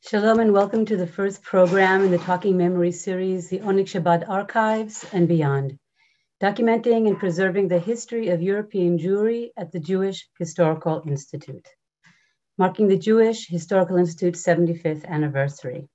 Shalom and welcome to the first program in the Talking Memory series, the Oneg Shabbat Archives and Beyond, documenting and preserving the history of European Jewry at the Jewish Historical Institute, marking the Jewish Historical Institute's 75th anniversary.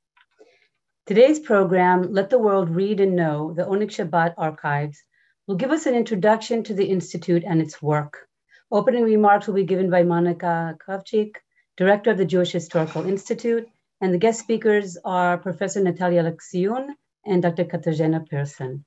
Today's program, Let the World Read and Know, the Oneg Shabbat Archives, will give us an introduction to the Institute and its work. Opening remarks will be given by Monika Krawczyk, Director of the Jewish Historical Institute, and the guest speakers are Professor Natalia Aleksiun and Dr. Katarzyna Pearson.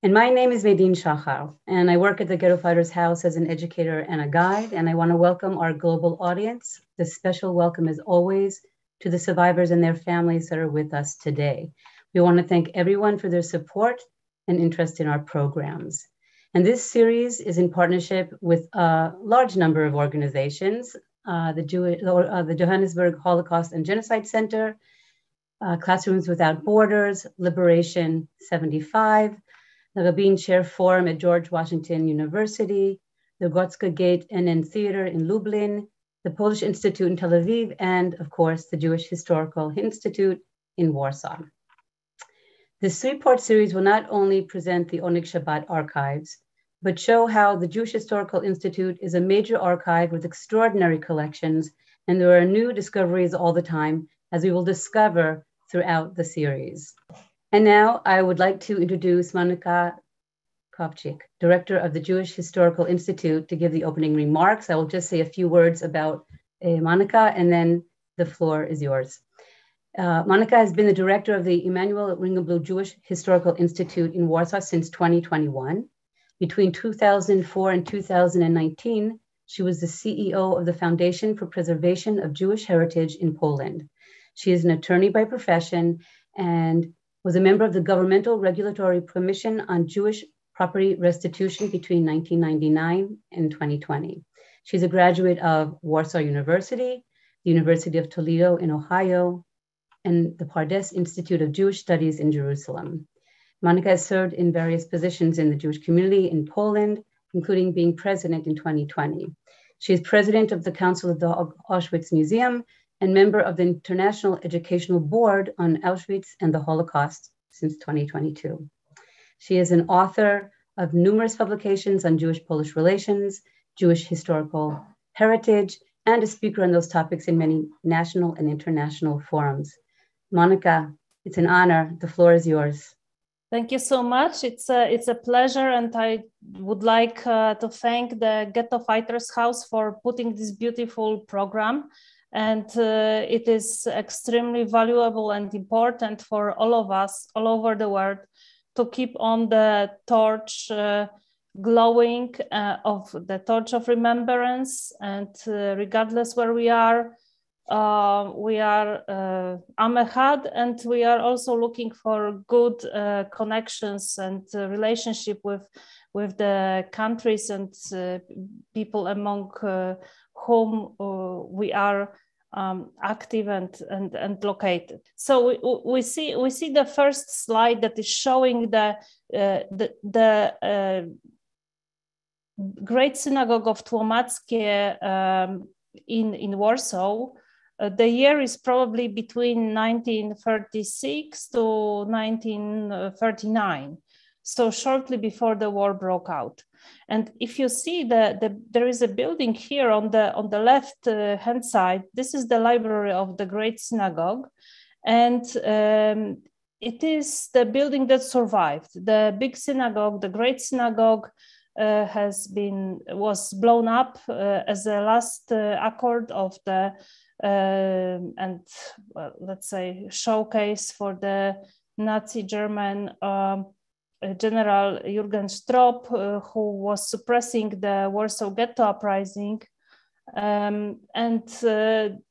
And my name is Medin Shachar, and I work at the Ghetto Fighters House as an educator and a guide, and I want to welcome our global audience. The special welcome, as always, to the survivors and their families that are with us today. We want to thank everyone for their support and interest in our programs. And this series is in partnership with a large number of organizations, the Johannesburg Holocaust and Genocide Center, Classrooms Without Borders, Liberation 75, the Rabin Chair Forum at George Washington University, the Gotska Gate NN Theater in Lublin, the Polish Institute in Tel Aviv, and of course, the Jewish Historical Institute in Warsaw. This three-part series will not only present the Oneg Shabbat Archives, but show how the Jewish Historical Institute is a major archive with extraordinary collections, and there are new discoveries all the time, as we will discover throughout the series. And now I would like to introduce Monika Krawczyk, Director of the Jewish Historical Institute, to give the opening remarks. I will just say a few words about Monika, and then the floor is yours. Monika has been the director of the Emanual Ringelblum Jewish Historical Institute in Warsaw since 2021. Between 2004 and 2019, she was the CEO of the Foundation for Preservation of Jewish Heritage in Poland. She is an attorney by profession and was a member of the Governmental Regulatory Commission on Jewish Property Restitution between 1999 and 2020. She's a graduate of Warsaw University, the University of Toledo in Ohio, and the Pardes Institute of Jewish Studies in Jerusalem. Monika has served in various positions in the Jewish community in Poland, including being president in 2020. She is president of the Council of the Auschwitz Museum and member of the International Educational Board on Auschwitz and the Holocaust since 2022. She is an author of numerous publications on Jewish-Polish relations, Jewish historical heritage, and a speaker on those topics in many national and international forums. Monika, it's an honor. The floor is yours. Thank you so much. It's a pleasure, and I would like to thank the Ghetto Fighters House for putting this beautiful program. And it is extremely valuable and important for all of us all over the world to keep on the torch glowing of the torch of remembrance. And regardless where we are Amechad, and we are also looking for good connections and relationship with the countries and people among whom we are active and located. So we see the first slide that is showing the Great Synagogue of Tłomackie in Warsaw. The year is probably between 1936 to 1939, so shortly before the war broke out. And if you see there is a building here on the left hand side. This is the library of the Great Synagogue, and it is the building that survived. The big synagogue, the Great Synagogue, was blown up as a last accord of the let's say showcase for the Nazi German General Jürgen Stroop, who was suppressing the Warsaw Ghetto uprising.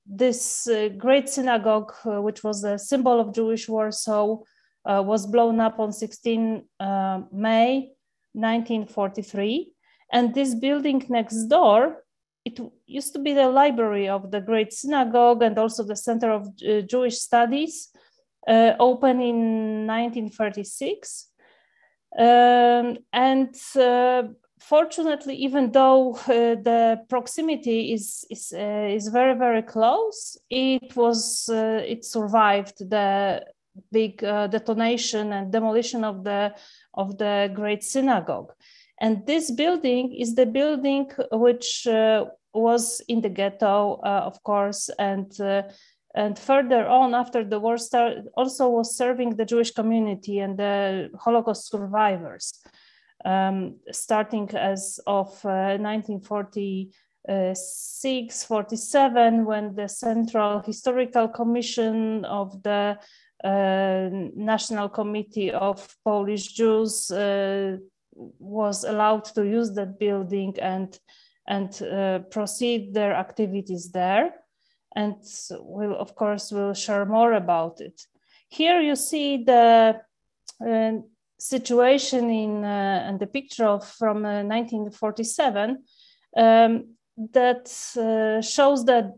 This great synagogue, which was a symbol of Jewish Warsaw, was blown up on 16 May 1943. And this building next door, it used to be the library of the Great Synagogue and also the Center of Jewish Studies, opened in 1936. fortunately, even though the proximity is very, very close, it survived the big detonation and demolition of the great synagogue. And this building is the building which was in the ghetto, of course, and further on after the war also was serving the Jewish community and the Holocaust survivors, starting as of 1946-47, when the Central Historical Commission of the National Committee of Polish Jews was allowed to use that building and proceed their activities there. And of course, we'll share more about it. Here you see the situation and the picture from 1947 that shows the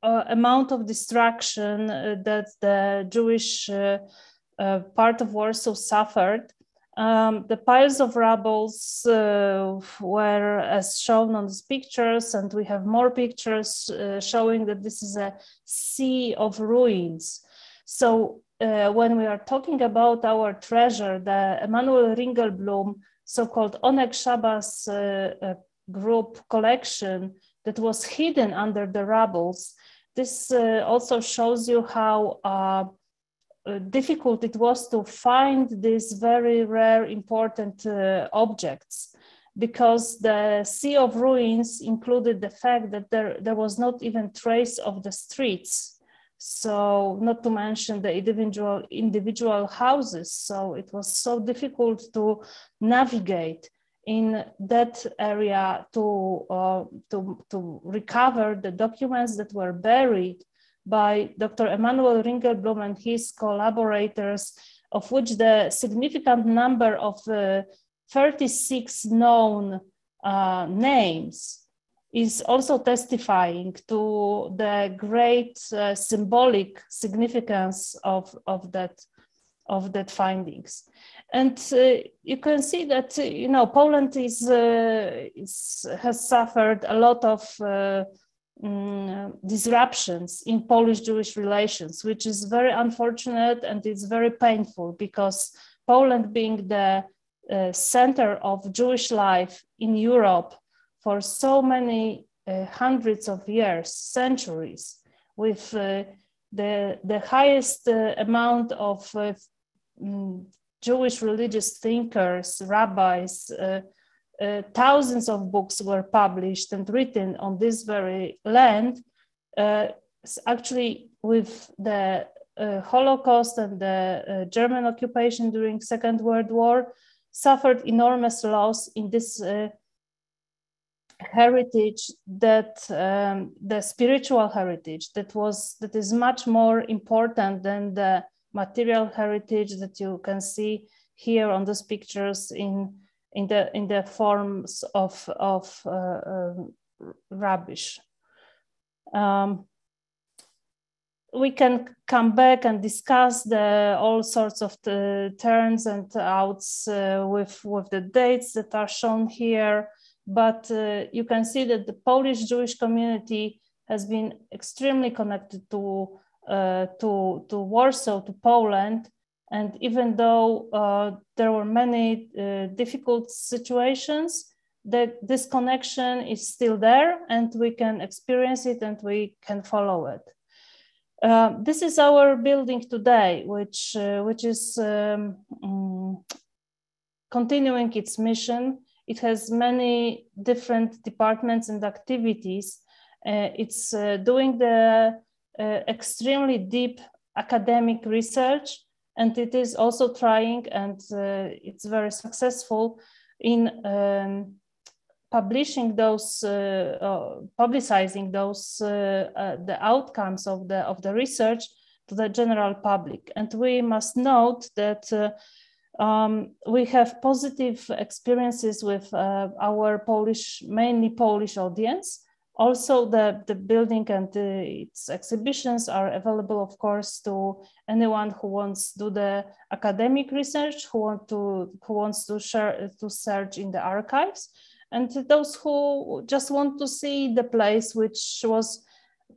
amount of destruction that the Jewish part of Warsaw suffered. The piles of rubble were as shown on these pictures, and we have more pictures showing that this is a sea of ruins. So when we are talking about our treasure, the Emanual Ringelblum, so-called Oneg Shabbat group collection that was hidden under the rubble, this also shows you how difficult it was to find these very rare, important objects, because the sea of ruins included the fact that there was not even trace of the streets. So not to mention the individual houses. So it was so difficult to navigate in that area to recover the documents that were buried by Dr. Emanual Ringelblum and his collaborators, of which the significant number of 36 known names is also testifying to the great symbolic significance of that findings. And you can see that Poland has suffered a lot of disruptions in Polish-Jewish relations, which is very unfortunate, and it's very painful, because Poland, being the center of Jewish life in Europe for so many hundreds of years, centuries, with the highest amount of Jewish religious thinkers, rabbis, thousands of books were published and written on this very land. Actually, with the Holocaust and the German occupation during Second World War, suffered enormous loss in this heritage, that the spiritual heritage that is much more important than the material heritage that you can see here on these pictures in the forms of rubbish. We can come back and discuss all sorts of the turns and outs with the dates that are shown here, but you can see that the Polish Jewish community has been extremely connected to Warsaw, to Poland. And even though there were many difficult situations, this connection is still there, and we can experience it and we can follow it. This is our building today, which is continuing its mission. It has many different departments and activities. It's doing the extremely deep academic research, and it is also trying, and it's very successful in publishing those, publicizing those the outcomes of the research to the general public. And we must note that we have positive experiences with our mainly Polish audience. Also, the building and its exhibitions are available, of course, to anyone who wants to do the academic research, who wants to search in the archives, and those who just want to see the place which was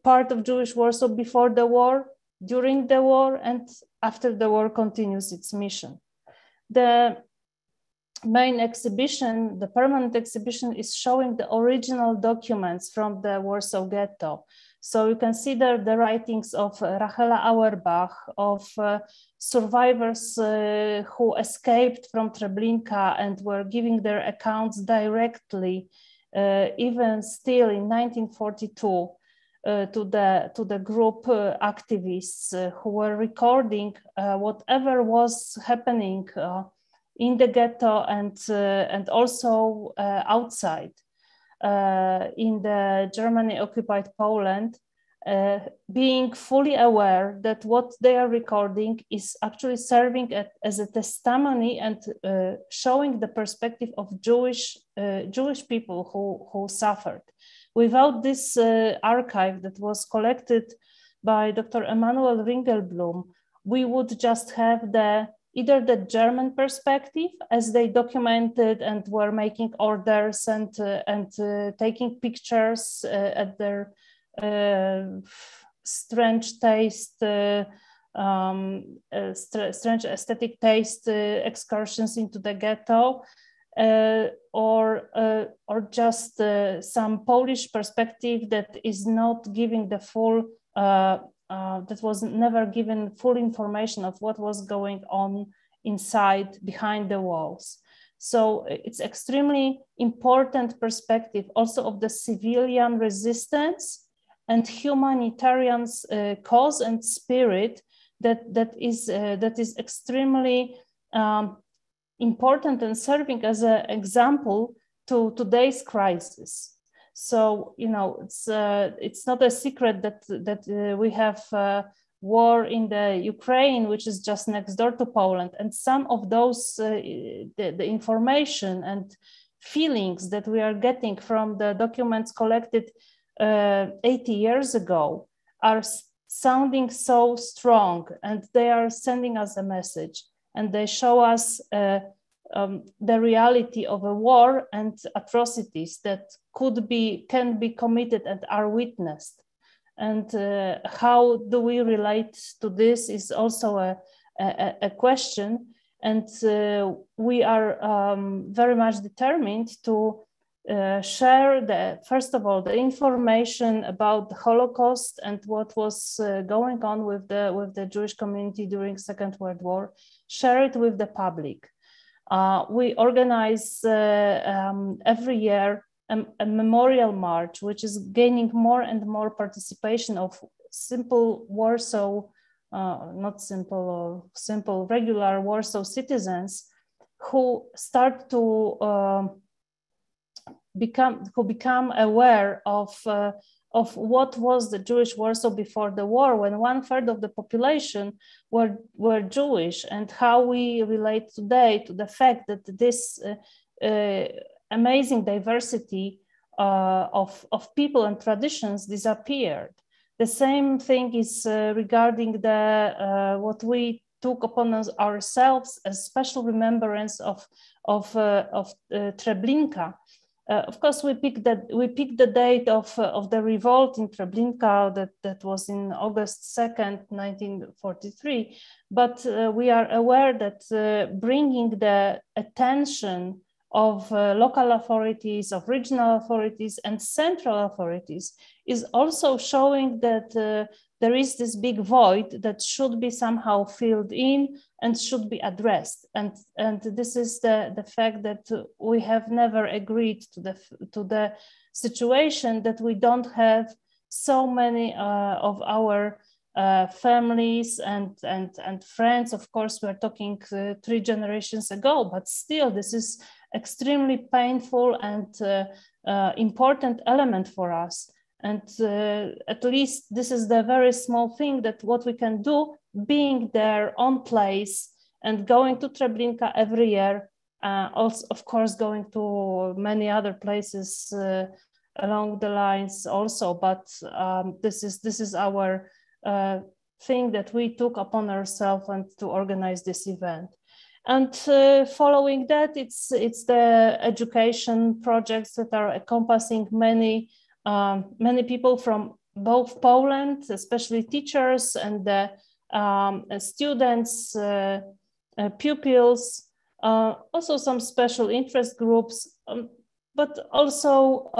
part of Jewish Warsaw before the war, during the war, and after the war continues its mission. The main exhibition, the permanent exhibition, is showing the original documents from the Warsaw Ghetto. So you can see there the writings of Rachela Auerbach, of survivors who escaped from Treblinka and were giving their accounts directly, even still in 1942, to the group activists who were recording whatever was happening in the ghetto and also outside in the Germany-occupied Poland, being fully aware that what they are recording is actually serving as a testimony and showing the perspective of Jewish people who suffered. Without this archive that was collected by Dr. Emanual Ringelblum, we would just have either the German perspective, as they documented and were making orders and taking pictures at their strange taste, strange aesthetic taste excursions into the ghetto, or just some Polish perspective that is not giving the full, that was never given full information of what was going on inside, behind the walls. So it's extremely important perspective also of the civilian resistance and humanitarian cause and spirit that is extremely important and serving as an example to today's crisis. So, you know, it's not a secret that we have war in the Ukraine, which is just next door to Poland. And some of those, the information and feelings that we are getting from the documents collected 80 years ago are sounding so strong, and they are sending us a message, and they show us the reality of a war and atrocities that can be committed and are witnessed. And how do we relate to this is also a question. And we are very much determined to share first of all, the information about the Holocaust and what was going on with the Jewish community during Second World War, share it with the public. We organize every year a memorial march, which is gaining more and more participation of simple Warsaw, not simple or simple, regular Warsaw citizens who start to become aware of what was the Jewish Warsaw before the war, when 1/3 of the population were Jewish, and how we relate today to the fact that this amazing diversity of people and traditions disappeared. The same thing is regarding what we took upon ourselves as special remembrance of Treblinka. Of course, we picked the date of the revolt in Treblinka that was in August 2nd, 1943. But we are aware that bringing the attention of local authorities, of regional authorities, and central authorities is also showing that there is this big void that should be somehow filled in and should be addressed. And this is the fact that we have never agreed to the situation that we don't have so many of our families and friends. Of course, we're talking 3 generations ago, but still this is extremely painful and important element for us. And at least this is the very small thing that what we can do, being there on place and going to Treblinka every year, also of course going to many other places along the lines also, but this is our thing that we took upon ourselves and to organize this event. And following that, it's the education projects that are encompassing many people from both Poland, especially teachers and the students, pupils, also some special interest groups, but also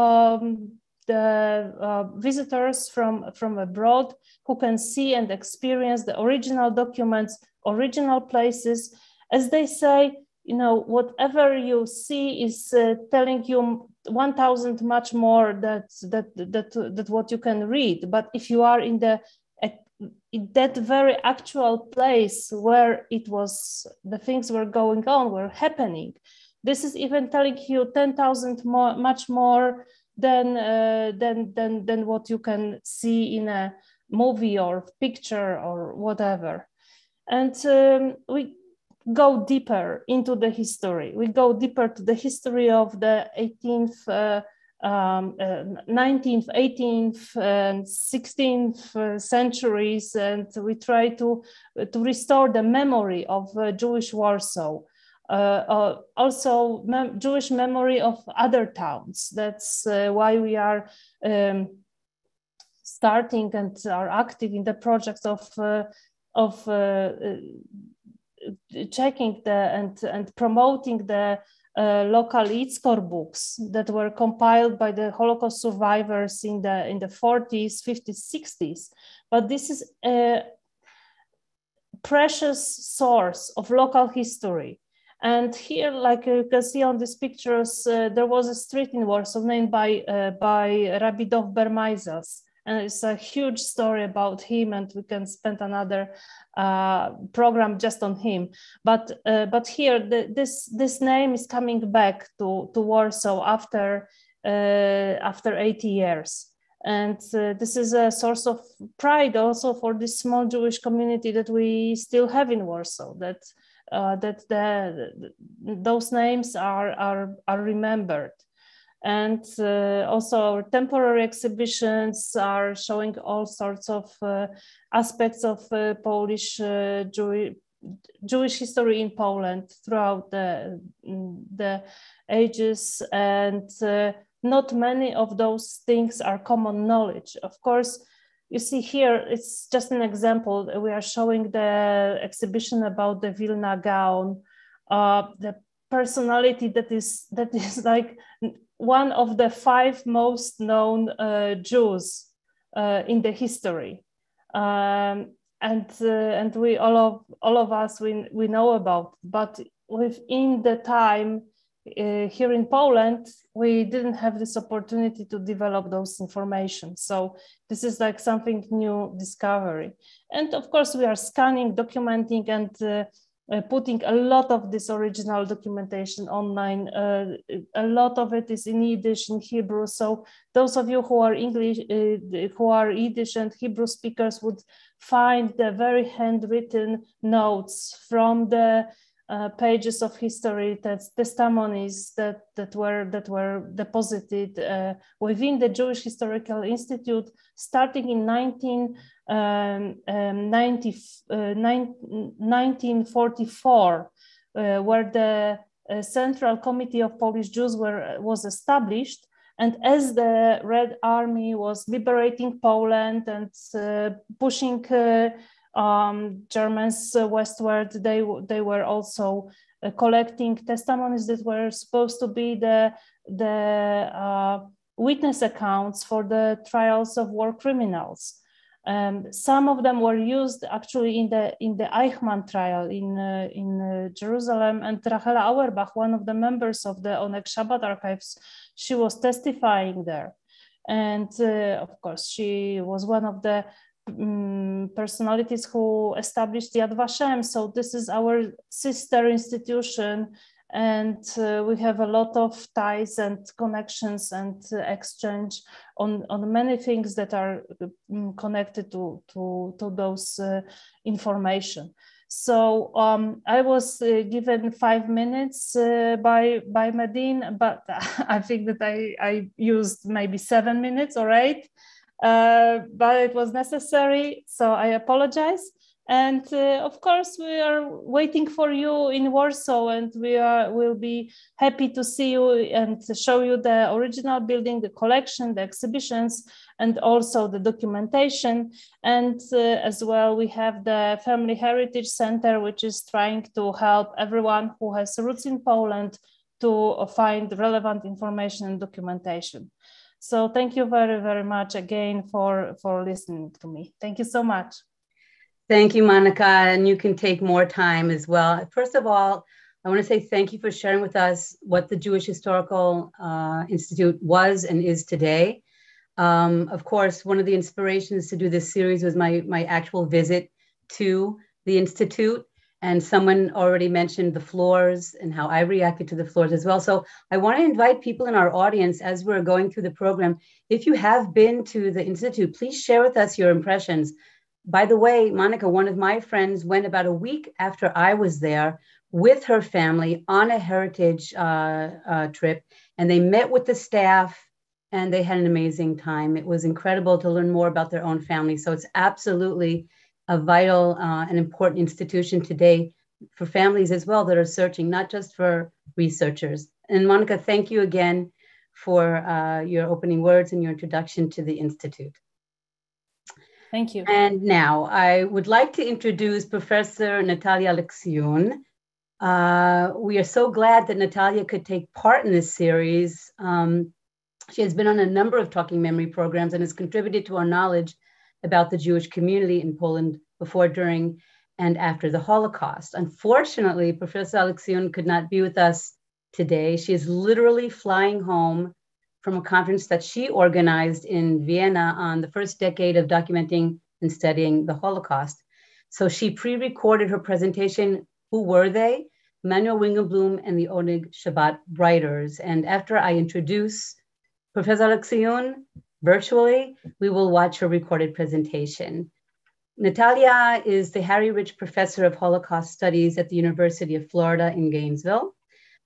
the visitors from abroad who can see and experience the original documents, original places. As they say, you know, whatever you see is telling you 1,000 much more that what you can read. But if you are in that very actual place where the things were going on, were happening, this is even telling you 10,000 much more than what you can see in a movie or picture or whatever. And we go deeper into the history. We go deeper to the history of the 18th, 19th, 18th, and 16th centuries, and we try to restore the memory of Jewish Warsaw. Also Jewish memory of other towns. That's why we are starting and are active in the project of checking and promoting the local Yitzkor books that were compiled by the Holocaust survivors in the 40s, 50s, 60s. But this is a precious source of local history. And here, like you can see on these pictures, there was a street in Warsaw named by Rabbi Dov Bermeisels. And it's a huge story about him, and we can spend another program just on him. But here, this name is coming back to Warsaw after 80 years. And this is a source of pride also for this small Jewish community that we still have in Warsaw, that those names are remembered. And also our temporary exhibitions are showing all sorts of aspects of Polish Jewish history in Poland throughout the ages, and not many of those things are common knowledge. Of course, you see here, it's just an example. We are showing the exhibition about the Vilna Gaon, the personality that is like one of the 5 most known Jews in the history, and we all of us we know about. But within the time here in Poland, we didn't have this opportunity to develop those information. So this is like something new discovery. And of course, we are scanning, documenting, and putting a lot of this original documentation online. A lot of it is in Yiddish, in Hebrew. So those of you who are English, who are Yiddish and Hebrew speakers would find the very handwritten notes from the pages of history, that's testimonies that were deposited within the Jewish Historical Institute, starting in 1944, where the Central Committee of Polish Jews was established. And as the Red Army was liberating Poland and pushing Germans westward, they were also collecting testimonies that were supposed to be the witness accounts for the trials of war criminals. Some of them were used actually in the Eichmann trial in Jerusalem, and Rachela Auerbach, one of the members of the Oneg Shabbat Archives, she was testifying there. And of course, she was one of the personalities who established Yad Vashem. So this is our sister institution, and we have a lot of ties and connections and exchange on many things that are connected to those information. So I was given 5 minutes by Medine, but I think that I used maybe 7 minutes or 8, but it was necessary, so I apologize. And of course, we are waiting for you in Warsaw, and will be happy to see you and to show you the original building, the collection, the exhibitions, and also the documentation. And as well, we have the Family Heritage Center, which is trying to help everyone who has roots in Poland to find relevant information and documentation. So thank you very, very much again for listening to me. Thank you so much. Thank you, Monika, and you can take more time as well. First of all, I want to say thank you for sharing with us what the Jewish Historical Institute was and is today. Of course, one of the inspirations to do this series was my actual visit to the Institute, and someone already mentioned the floors and how I reacted to the floors as well. So I want to invite people in our audience as we're going through the program. If you have been to the Institute, please share with us your impressions. By the way, Monika, one of my friends went about a week after I was there with her family on a heritage trip, and they met with the staff and they had an amazing time. It was incredible to learn more about their own family. So it's absolutely a vital and important institution today for families as well that are searching, not just for researchers. And Monika, thank you again for your opening words and your introduction to the Institute. Thank you. And now I would like to introduce Professor Natalia Aleksiun. We are so glad that Natalia could take part in this series. She has been on a number of Talking Memory programs and has contributed to our knowledge about the Jewish community in Poland before, during, and after the Holocaust. Unfortunately, Professor Aleksiun could not be with us today. She is literally flying home from a conference that she organized in Vienna on the first decade of documenting and studying the Holocaust. So she pre-recorded her presentation, Who Were They? Emanual Ringelblum and the Oneg Shabbat Writers. And after I introduce Professor Aleksiun virtually, we will watch her recorded presentation. Natalia is the Harry Rich Professor of Holocaust Studies at the University of Florida in Gainesville.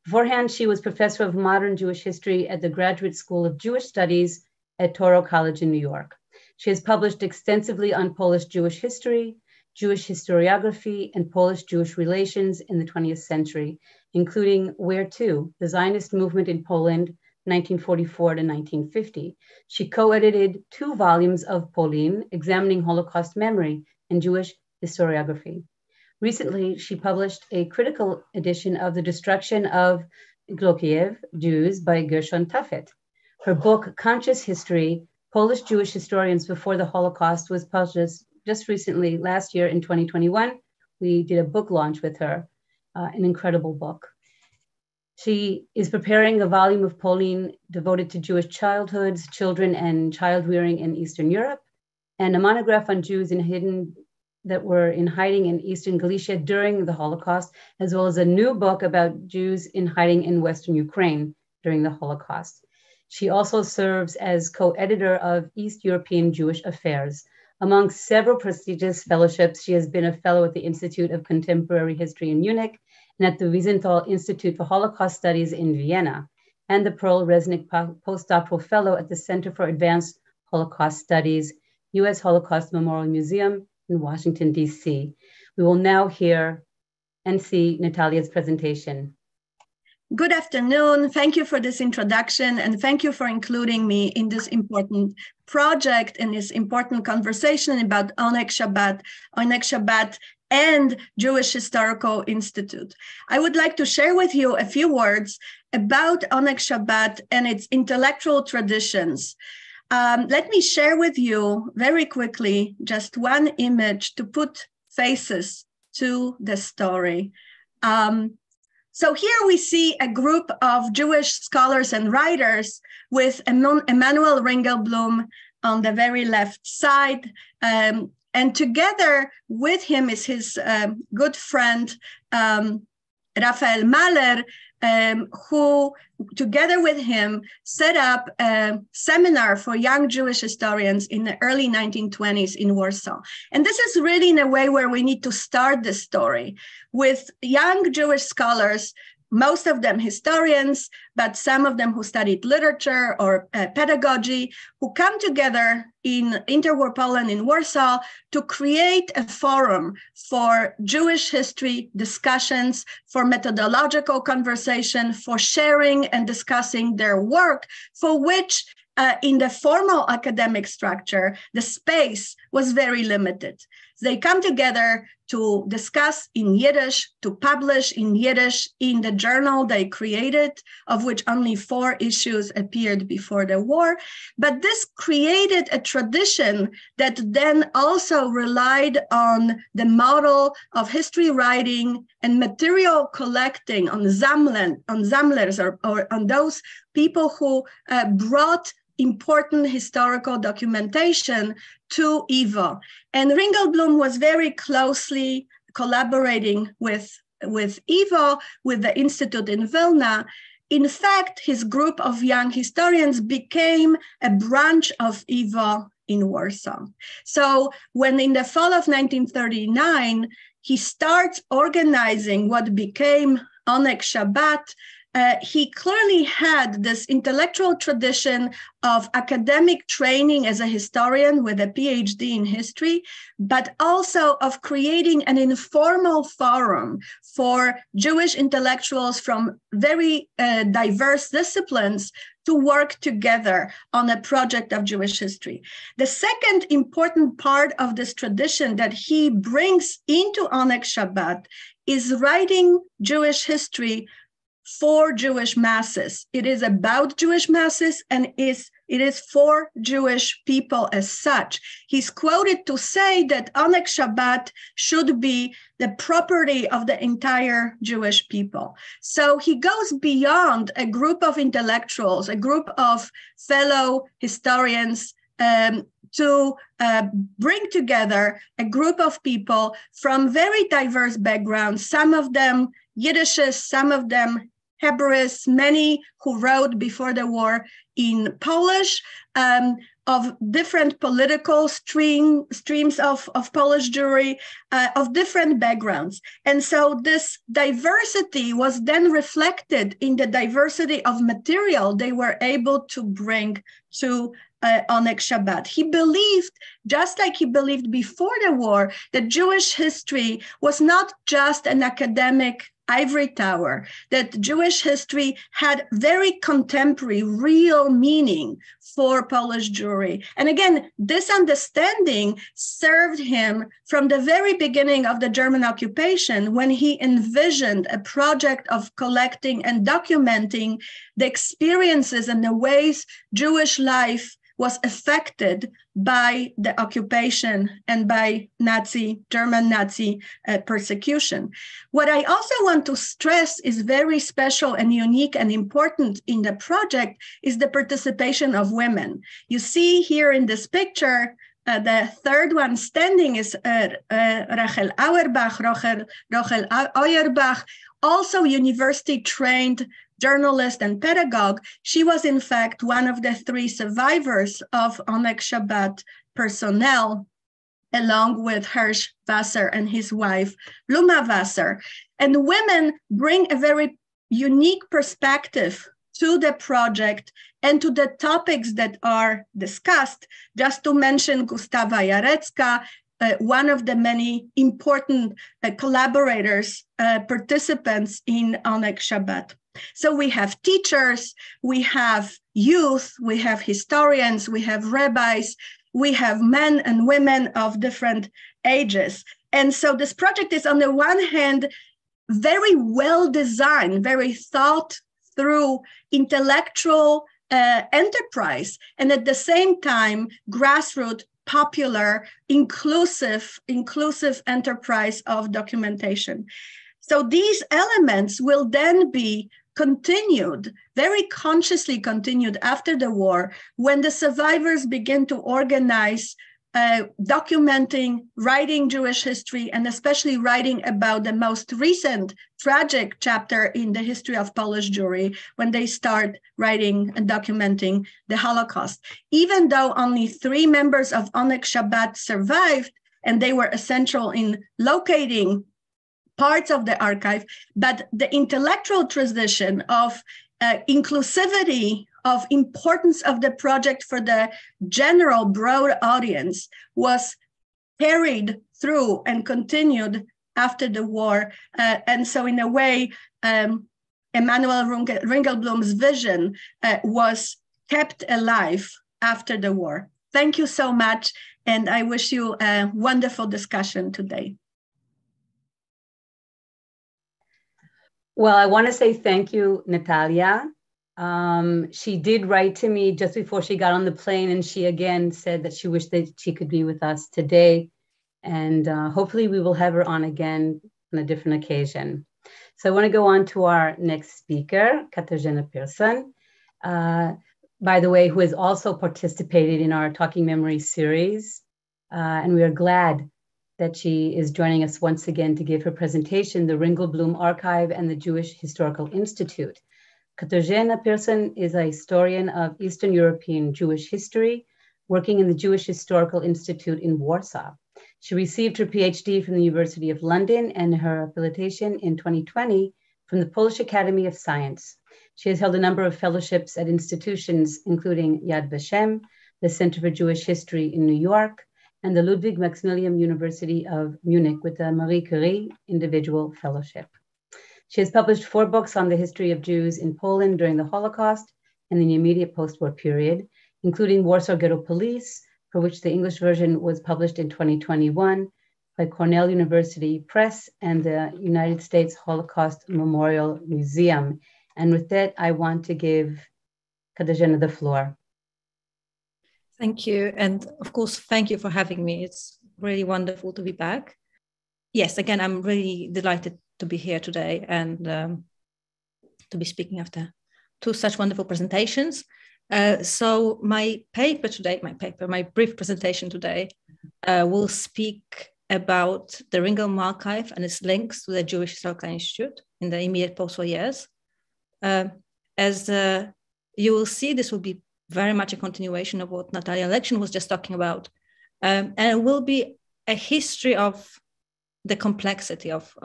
Beforehand, she was Professor of Modern Jewish History at the Graduate School of Jewish Studies at Touro College in New York. She has published extensively on Polish Jewish history, Jewish historiography, and Polish-Jewish relations in the 20th century, including Where To? The Zionist Movement in Poland, 1944 to 1950. She co-edited 2 volumes of Polin, examining Holocaust memory and Jewish historiography. Recently, she published a critical edition of The Destruction of Glokiev Jews by Gershon Tafet. Her book, Conscious History, Polish Jewish Historians Before the Holocaust, was published just recently, last year in 2021. We did a book launch with her, an incredible book. She is preparing a volume of Polin devoted to Jewish childhoods, children, and child rearing in Eastern Europe, and a monograph on Jews that were in hiding in Eastern Galicia during the Holocaust, as well as a new book about Jews in hiding in Western Ukraine during the Holocaust. She also serves as co-editor of East European Jewish Affairs. Among several prestigious fellowships, she has been a fellow at the Institute of Contemporary History in Munich and at the Wiesenthal Institute for Holocaust Studies in Vienna, and the Pearl Resnick postdoctoral fellow at the Center for Advanced Holocaust Studies, U.S. Holocaust Memorial Museum in Washington, D.C. We will now hear and see Natalia's presentation. Good afternoon. Thank you for this introduction, and thank you for including me in this important project and this important conversation about Oneg Shabbat and Jewish Historical Institute. I would like to share with you a few words about Oneg Shabbat and its intellectual traditions. Let me share with you very quickly just one image to put faces to the story. So here we see a group of Jewish scholars and writers with Emanual Ringelblum on the very left side. And together with him is his good friend, Raphael Mahler, who together with him set up a seminar for young Jewish historians in the early 1920s in Warsaw. And this is really in a way where we need to start this story with young Jewish scholars, most of them historians, but some of them who studied literature or pedagogy, who come together in interwar Poland in Warsaw to create a forum for Jewish history discussions, for methodological conversation, for sharing and discussing their work, for which in the formal academic structure, the space was very limited. They come together to discuss in Yiddish, to publish in Yiddish in the journal they created, of which only 4 issues appeared before the war. But this created a tradition that then also relied on the model of history writing and material collecting on Sammlers or on those people who brought important historical documentation to YIVO. And Ringelblum was very closely collaborating with YIVO, with the Institute in Vilna. In fact, his group of young historians became a branch of YIVO in Warsaw. So when in the fall of 1939, he starts organizing what became Oneg Shabbat, he clearly had this intellectual tradition of academic training as a historian with a PhD in history, but also of creating an informal forum for Jewish intellectuals from very diverse disciplines to work together on a project of Jewish history. The second important part of this tradition that he brings into Oneg Shabbat is writing Jewish history for Jewish masses. It is about Jewish masses, and it is for Jewish people as such. He's quoted to say that Oneg Shabbat should be the property of the entire Jewish people. So he goes beyond a group of intellectuals, a group of fellow historians, to bring together a group of people from very diverse backgrounds, some of them Yiddishists, some of them Hebraists, many who wrote before the war in Polish, of different political streams of Polish Jewry, of different backgrounds. And so this diversity was then reflected in the diversity of material they were able to bring to Oneg Shabbat. He believed, just like he believed before the war, that Jewish history was not just an academic ivory tower, that Jewish history had very contemporary, real meaning for Polish Jewry. And again, this understanding served him from the very beginning of the German occupation, when he envisioned a project of collecting and documenting the experiences and the ways Jewish life was affected by the occupation and by German Nazi persecution. What I also want to stress is very special and unique and important in the project is the participation of women. You see here in this picture, the third one standing is Rachel Auerbach, Rachel Auerbach, also university-trained journalist and pedagogue. She was, in fact, one of the 3 survivors of Oneg Shabbat personnel, along with Hirsch Wasser and his wife, Bluma Wasser. And women bring a very unique perspective to the project and to the topics that are discussed. Just to mention Gustawa Jarecka, one of the many important collaborators, participants in Oneg Shabbat. So we have teachers, we have youth, we have historians, we have rabbis, we have men and women of different ages. And so this project is, on the one hand, very well designed, very thought through intellectual enterprise, and at the same time, grassroots, popular, inclusive enterprise of documentation. So these elements will then be continued, very consciously continued after the war, when the survivors begin to organize documenting, writing Jewish history, and especially writing about the most recent tragic chapter in the history of Polish Jewry, when they start writing and documenting the Holocaust. Even though only 3 members of Oneg Shabbat survived, and they were essential in locating parts of the archive, but the intellectual tradition of inclusivity, of importance of the project for the general broad audience was carried through and continued after the war. And so in a way, Emanual Ringelblum's vision was kept alive after the war. Thank you so much. And I wish you a wonderful discussion today. Well, I want to say thank you, Natalia. She did write to me just before she got on the plane, and she again said that she wished that she could be with us today. And hopefully we will have her on again on a different occasion. So I want to go on to our next speaker, Katarzyna Pearson, by the way, who has also participated in our Talking Memory series. And we are glad that she is joining us once again to give her presentation, the Ringelblum Archive and the Jewish Historical Institute. Katarzyna Pearson is a historian of Eastern European Jewish history, working in the Jewish Historical Institute in Warsaw. She received her PhD from the University of London and her habilitation in 2020 from the Polish Academy of Science. She has held a number of fellowships at institutions including Yad Vashem, the Center for Jewish History in New York, and the Ludwig Maximilian University of Munich with the Marie Curie Individual Fellowship. She has published 4 books on the history of Jews in Poland during the Holocaust and the immediate post-war period, including Warsaw Ghetto Police, for which the English version was published in 2021 by Cornell University Press and the United States Holocaust Memorial Museum. And with that, I want to give Katarzyna the floor. Thank you. And of course, thank you for having me. It's really wonderful to be back. Yes, again, I'm really delighted to be here today and to be speaking after 2 such wonderful presentations. So my brief presentation today will speak about the Ringelblum Archive and its links to the Jewish Historical Institute in the immediate post-war years. As you will see, this will be very much a continuation of what Natalia Aleksiun was just talking about. And it will be a history of the complexity of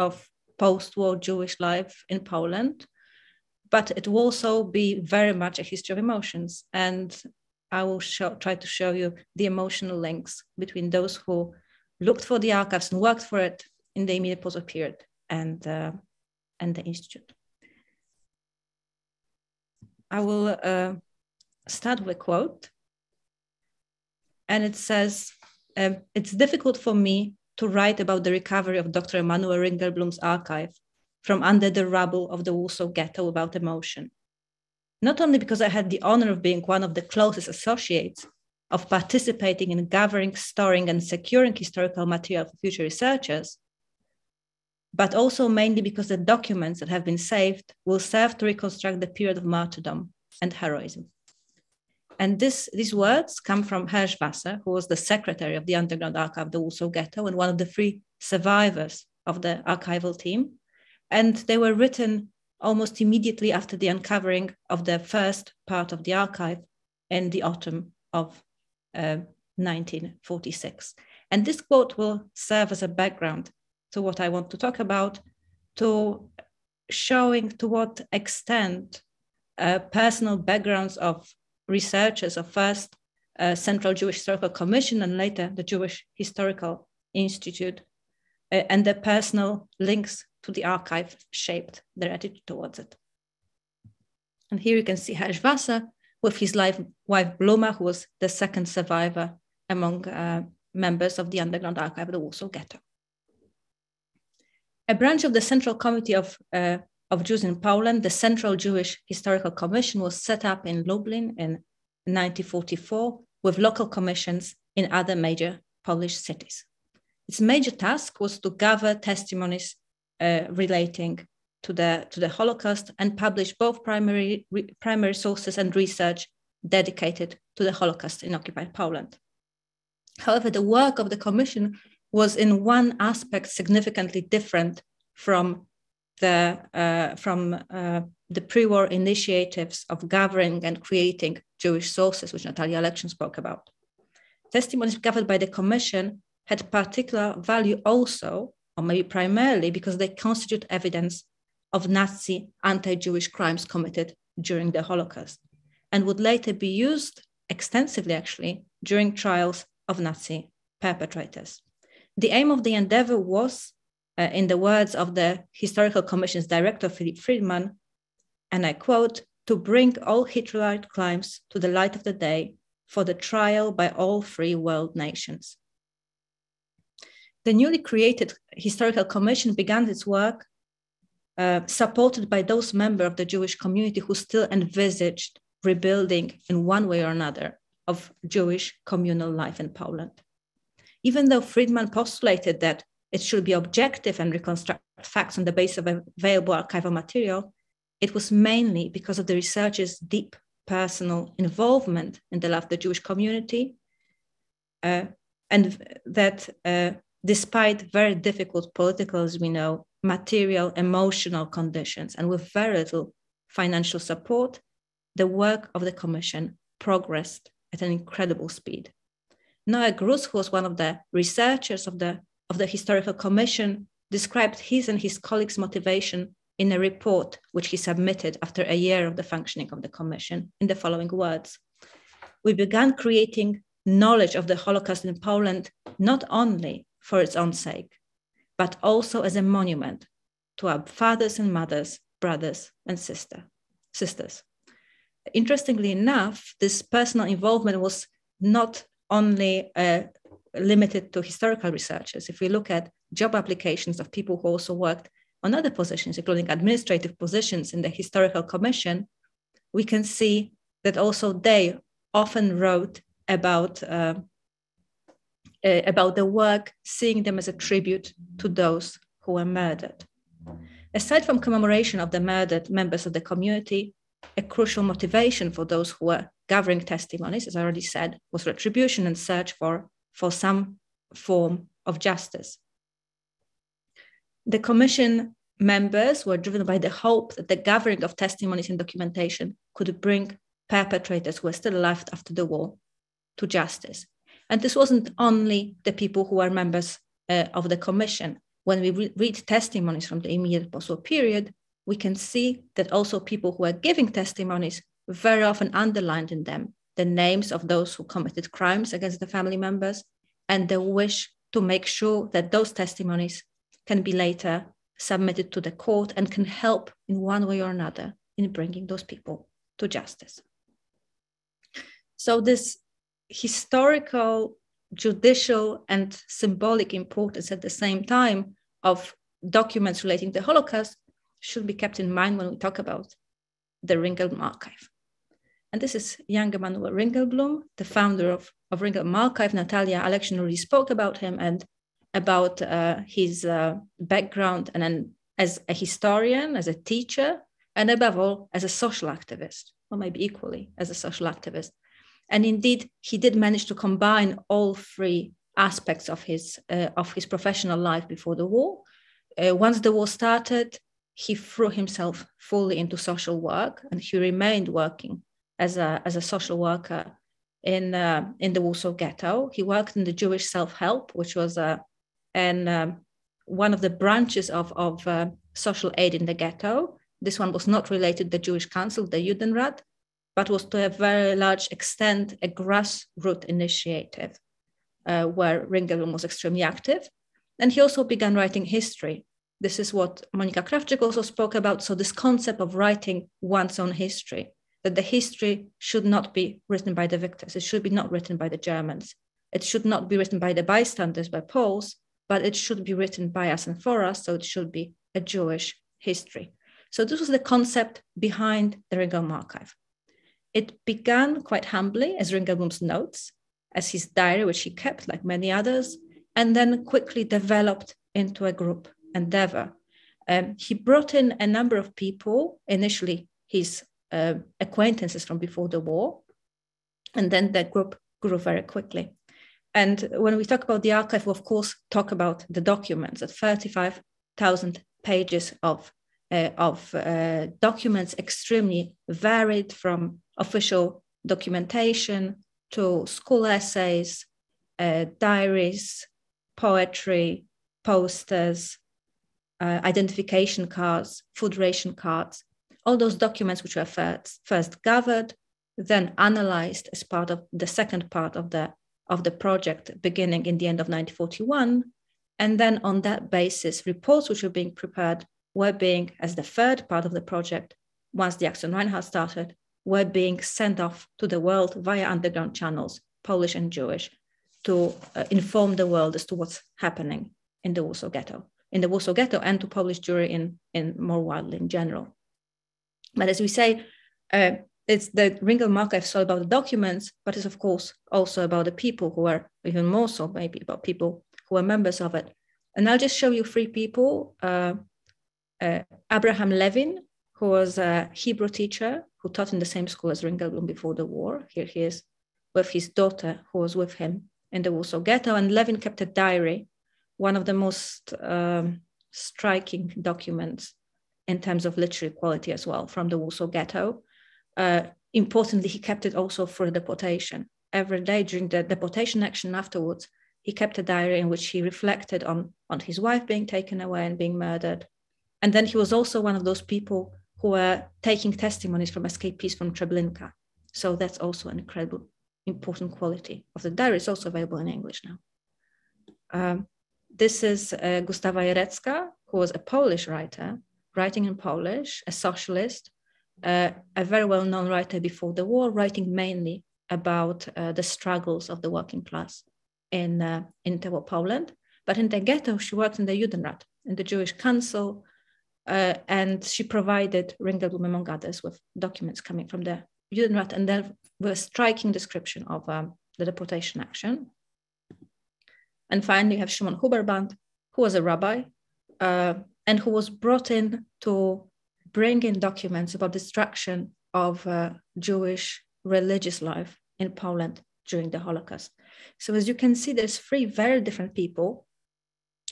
post-war Jewish life in Poland, but it will also be very much a history of emotions. And I will try to show you the emotional links between those who looked for the archives and worked for it in the immediate post-war period and the Institute. I will start with a quote, and it says, "It's difficult for me to write about the recovery of Dr. Emanual Ringelblum's archive from under the rubble of the Warsaw Ghetto without emotion. Not only because I had the honor of being one of the closest associates, of participating in gathering, storing, and securing historical material for future researchers, but also mainly because the documents that have been saved will serve to reconstruct the period of martyrdom and heroism." And these words come from Herz Wasser, who was the secretary of the underground archive of the Warsaw Ghetto and one of the 3 survivors of the archival team. And they were written almost immediately after the uncovering of the first part of the archive in the autumn of 1946. And this quote will serve as a background to what I want to talk about, to showing to what extent personal backgrounds of researchers of first Central Jewish Historical Commission and later the Jewish Historical Institute and their personal links to the archive shaped their attitude towards it. And here you can see Herz Wasser with his wife Bluma, who was the second survivor among members of the underground archive of the Warsaw Ghetto. A branch of the Central Committee of Jews in Poland, the Central Jewish Historical Commission was set up in Lublin in 1944 with local commissions in other major Polish cities. Its major task was to gather testimonies relating to the Holocaust and publish both primary sources and research dedicated to the Holocaust in occupied Poland. However, the work of the commission was in one aspect significantly different from the pre-war initiatives of gathering and creating Jewish sources, which Natalia Aleksiun spoke about. Testimonies gathered by the commission had particular value also, or maybe primarily, because they constitute evidence of Nazi anti-Jewish crimes committed during the Holocaust, and would later be used extensively, actually, during trials of Nazi perpetrators. The aim of the endeavor was, in the words of the Historical Commission's director, Philip Friedman, and I quote, to bring all Hitlerite crimes to the light of the day for the trial by all free world nations. The newly created Historical Commission began its work supported by those members of the Jewish community who still envisaged rebuilding in one way or another of Jewish communal life in Poland. Even though Friedman postulated that it should be objective and reconstruct facts on the basis of available archival material, it was mainly because of the researchers' deep personal involvement in the life of the Jewish community, and that despite very difficult political, as we know, material, emotional conditions, and with very little financial support, the work of the commission progressed at an incredible speed. Noah Gruz, who was one of the researchers of the Historical Commission, described his and his colleagues' motivation in a report which he submitted after a year of the functioning of the commission in the following words. We began creating knowledge of the Holocaust in Poland not only for its own sake, but also as a monument to our fathers and mothers, brothers and sisters. Interestingly enough, this personal involvement was not only limited to historical researchers. If we look at job applications of people who also worked on other positions, including administrative positions in the Historical Commission, we can see that also they often wrote about the work, seeing them as a tribute to those who were murdered. Aside from commemoration of the murdered members of the community, a crucial motivation for those who were gathering testimonies, as I already said, was retribution and search for some form of justice. The commission members were driven by the hope that the gathering of testimonies and documentation could bring perpetrators who were still alive after the war to justice. And this wasn't only the people who were members of the commission. When we read testimonies from the immediate post-war period, we can see that also people who are giving testimonies very often underlined in them the names of those who committed crimes against the family members and the wish to make sure that those testimonies can be later submitted to the court and can help in one way or another in bringing those people to justice. So this historical, judicial, and symbolic importance at the same time of documents relating to the Holocaust should be kept in mind when we talk about the Ringelblum Archive. And this is young Emanual Ringelblum, the founder of Ringelblum Archive. Natalia Aleksiun already spoke about him and about his background and then as a historian, as a teacher, and above all, as a social activist, or maybe equally as a social activist. And indeed, he did manage to combine all three aspects of his professional life before the war. Once the war started, he threw himself fully into social work, and he remained working as a social worker in the Warsaw Ghetto. He worked in the Jewish self-help, which was one of the branches of social aid in the ghetto. This one was not related to the Jewish Council, the Judenrat, but was to a very large extent a grassroots initiative where Ringelblum was extremely active. And he also began writing history. This is what Monika Krawczyk also spoke about. So this concept of writing one's own history, that the history should not be written by the victors. It should be not written by the Germans. It should not be written by the bystanders, by Poles, but it should be written by us and for us. So it should be a Jewish history. So this was the concept behind the Ringelblum Archive. It began quite humbly as Ringelblum's notes, as his diary, which he kept like many others, and then quickly developed into a group endeavor. He brought in a number of people, initially his acquaintances from before the war, and then the group grew very quickly. And when we talk about the archive, we of course talk about the documents, at 35,000 pages of documents, extremely varied, from official documentation to school essays, diaries, poetry, posters, identification cards, food ration cards, all those documents which were first gathered, then analyzed as part of the second part of the project, beginning in the end of 1941. And then on that basis, reports which were being prepared were being, as the third part of the project, once the Aleksiun Reinhardt started, were being sent off to the world via underground channels, Polish and Jewish, to inform the world as to what's happening in the Warsaw Ghetto, and to Polish Jewry in more widely in general. But as we say, it's the Ringelblum Archive is all about the documents, but it's of course also about the people who are, even more so maybe about people who are members of it. And I'll just show you three people. Abraham Levin, who was a Hebrew teacher who taught in the same school as Ringelblum before the war. Here he is with his daughter, who was with him in the Warsaw Ghetto. And Levin kept a diary, one of the most striking documents in terms of literary quality as well, from the Warsaw Ghetto. Importantly, he kept it also for deportation. Every day during the deportation action afterwards, he kept a diary in which he reflected on his wife being taken away and being murdered. And then he was also one of those people who were taking testimonies from escapees from Treblinka. So that's also an incredible, important quality of the diary. It's also available in English now. This is Gustawa Jarecka, who was a Polish writer, writing in Polish, a socialist, a very well-known writer before the war, writing mainly about the struggles of the working class in interwar Poland. But in the ghetto, she worked in the Judenrat, in the Jewish Council, and she provided Ringelblum, among others, with documents coming from the Judenrat, and then with a striking description of the deportation action. And finally, you have Szymon Huberband, who was a rabbi, and who was brought in to bring in documents about destruction of Jewish religious life in Poland during the Holocaust. So as you can see, there's three very different people.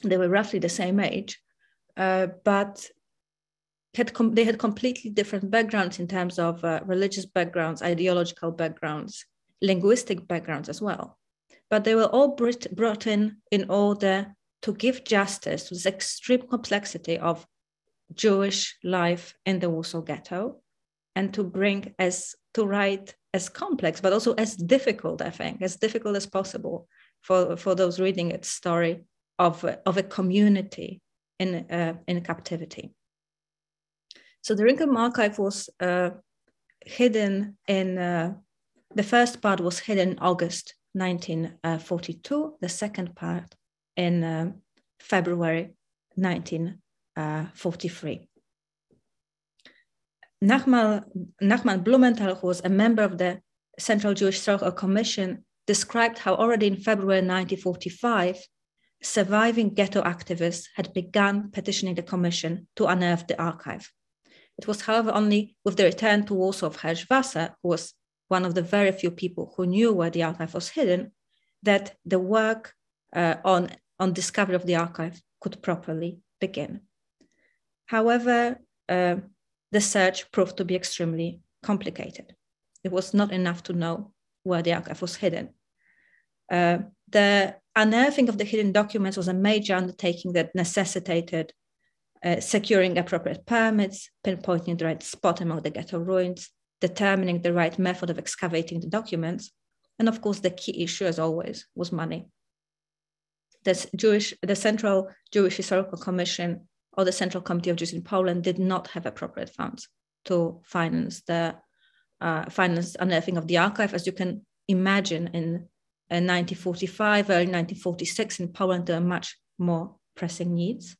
They were roughly the same age, but they had completely different backgrounds in terms of religious backgrounds, ideological backgrounds, linguistic backgrounds as well. But they were all brought in order to give justice to this extreme complexity of Jewish life in the Warsaw Ghetto, and to write as complex, but also as difficult, I think, as difficult as possible for those reading its story of a community in captivity. So the Ringelblum Archive was hidden in, the first part was hidden in August 1942, the second part in February 1943. Nachman Blumenthal, who was a member of the Central Jewish Historical Commission, described how already in February 1945, surviving ghetto activists had begun petitioning the commission to unearth the archive. It was, however, only with the return to Warsaw of Herr Wasser, who was one of the very few people who knew where the archive was hidden, that the work on discovery of the archive could properly begin. However, the search proved to be extremely complicated. It was not enough to know where the archive was hidden. The unearthing of the hidden documents was a major undertaking that necessitated securing appropriate permits, pinpointing the right spot among the ghetto ruins, determining the right method of excavating the documents, and of course the key issue, as always, was money. The Central Jewish Historical Commission or the Central Committee of Jews in Poland did not have appropriate funds to finance the unearthing of the archive. As you can imagine, in 1945, early 1946 in Poland, there were much more pressing needs.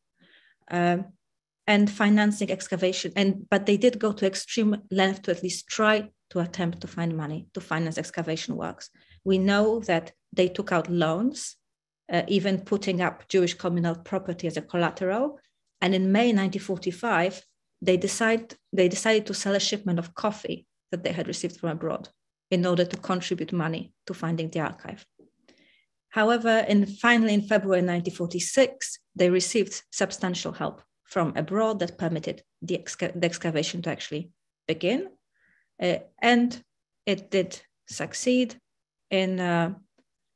And financing excavation, but they did go to extreme length to at least try to attempt to find money to finance excavation works. We know that they took out loans, even putting up Jewish communal property as a collateral. And in May 1945, they decided to sell a shipment of coffee that they had received from abroad in order to contribute money to finding the archive. However, finally in February 1946, they received substantial help from abroad that permitted the excavation to actually begin. And it did succeed. In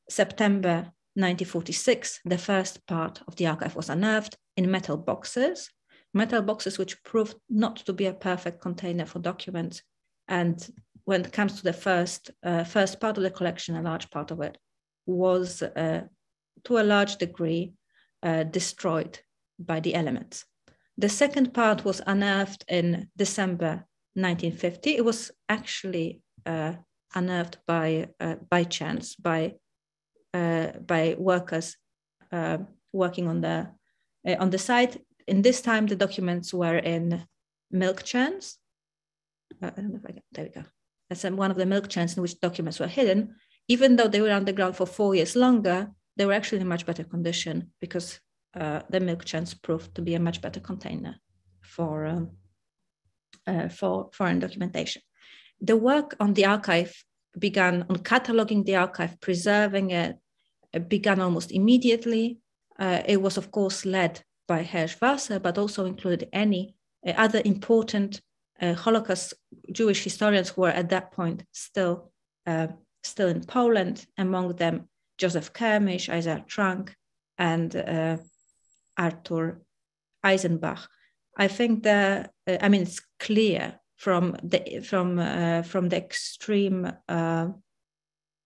September 1946, the first part of the archive was unearthed in metal boxes which proved not to be a perfect container for documents. And when it comes to the first part of the collection, a large part of it was to a large degree destroyed by the elements. The second part was unearthed in December 1950. It was actually unearthed by chance by workers working on the site. In this time, the documents were in milk churns. I don't know if I can, there we go. That's one of the milk churns in which documents were hidden. Even though they were underground for 4 years longer, they were actually in much better condition because the milk churns proved to be a much better container for foreign documentation. The work on the archive began on cataloging the archive, preserving it, began almost immediately. It was, of course, led by Hersch Wasser, but also included any other important Holocaust Jewish historians who were at that point still in Poland, among them Joseph Kermisch, Isaac Trank, and Arthur Eisenbach. I think it's clear from the extreme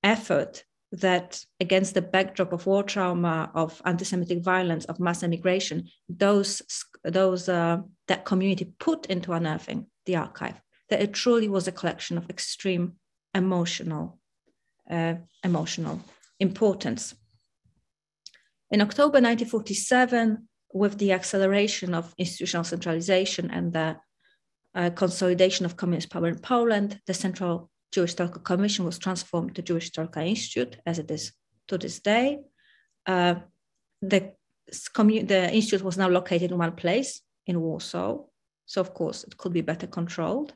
effort that against the backdrop of war trauma, of anti-Semitic violence, of mass immigration, that community put into unearthing the archive, that it truly was a collection of extreme emotional importance. In October 1947, with the acceleration of institutional centralization and the consolidation of communist power in Poland, the Central Jewish Historical Commission was transformed to Jewish Historical Institute, as it is to this day. The institute was now located in one place in Warsaw, so of course it could be better controlled.